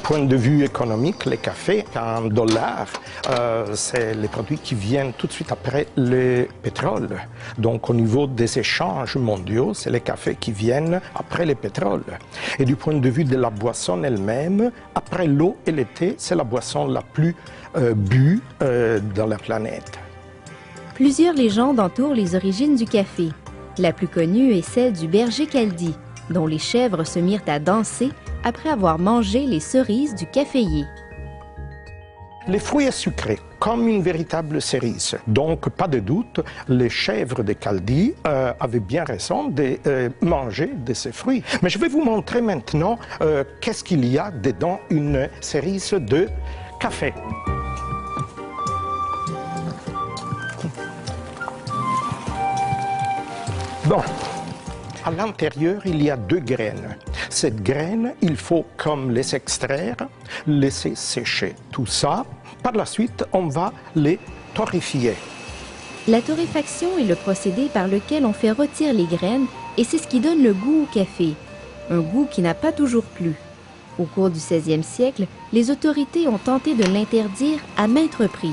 point de vue économique, les cafés, $1, c'est les produits qui viennent tout de suite après le pétrole. Donc au niveau des échanges mondiaux, c'est les cafés qui viennent après le pétrole. Et du point de vue de la boisson elle-même, après l'eau et le thé, c'est la boisson la plus bue dans la planète. Plusieurs légendes entourent les origines du café. La plus connue est celle du berger Caldi, dont les chèvres se mirent à danser après avoir mangé les cerises du caféier. Les fruits sucrés, comme une véritable cerise. Donc, pas de doute, les chèvres de Caldi avaient bien raison de manger de ces fruits. Mais je vais vous montrer maintenant qu'est-ce qu'il y a dedans une cerise de café. Bon, à l'intérieur, il y a 2 graines. Cette graine, il faut comme les extraire, laisser sécher tout ça. Par la suite, on va les torréfier. La torréfaction est le procédé par lequel on fait rôtir les graines et c'est ce qui donne le goût au café. Un goût qui n'a pas toujours plu. Au cours du 16e siècle, les autorités ont tenté de l'interdire à maintes reprises.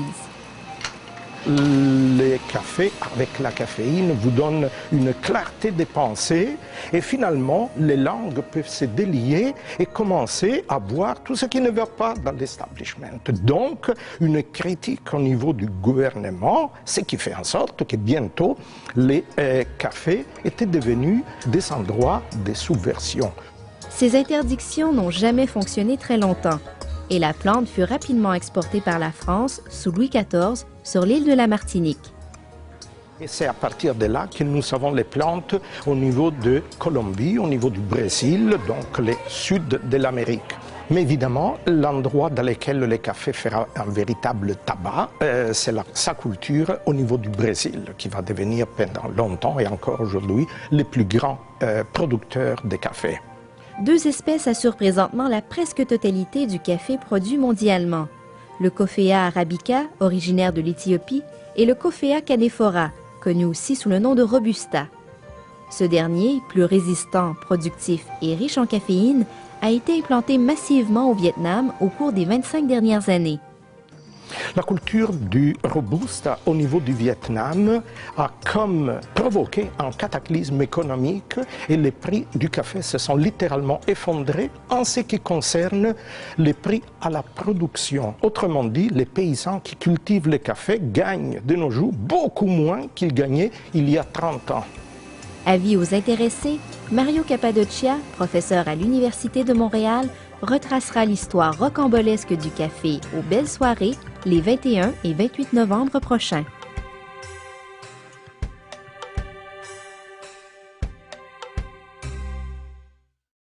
Les cafés avec la caféine vous donnent une clarté de pensée et finalement les langues peuvent se délier et commencer à boire tout ce qui ne va pas dans l'establishment. Donc une critique au niveau du gouvernement, ce qui fait en sorte que bientôt les cafés étaient devenus des endroits de subversion. Ces interdictions n'ont jamais fonctionné très longtemps. Et la plante fut rapidement exportée par la France sous Louis XIV sur l'île de la Martinique. Et c'est à partir de là que nous avons les plantes au niveau de Colombie, au niveau du Brésil, donc le sud de l'Amérique. Mais évidemment, l'endroit dans lequel le café fera un véritable tabac, c'est sa culture au niveau du Brésil, qui va devenir pendant longtemps et encore aujourd'hui le plus grand producteur de café. 2 espèces assurent présentement la presque totalité du café produit mondialement. Le Coffea arabica, originaire de l'Éthiopie, et le Coffea canephora, connu aussi sous le nom de Robusta. Ce dernier, plus résistant, productif et riche en caféine, a été implanté massivement au Vietnam au cours des 25 dernières années. La culture du Robusta au niveau du Vietnam a comme provoqué un cataclysme économique et les prix du café se sont littéralement effondrés en ce qui concerne les prix à la production. Autrement dit, les paysans qui cultivent le café gagnent de nos jours beaucoup moins qu'ils gagnaient il y a 30 ans. Avis aux intéressés, Mario Cappadocia, professeur à l'Université de Montréal, retracera l'histoire rocambolesque du café aux belles soirées les 21 et 28 novembre prochains.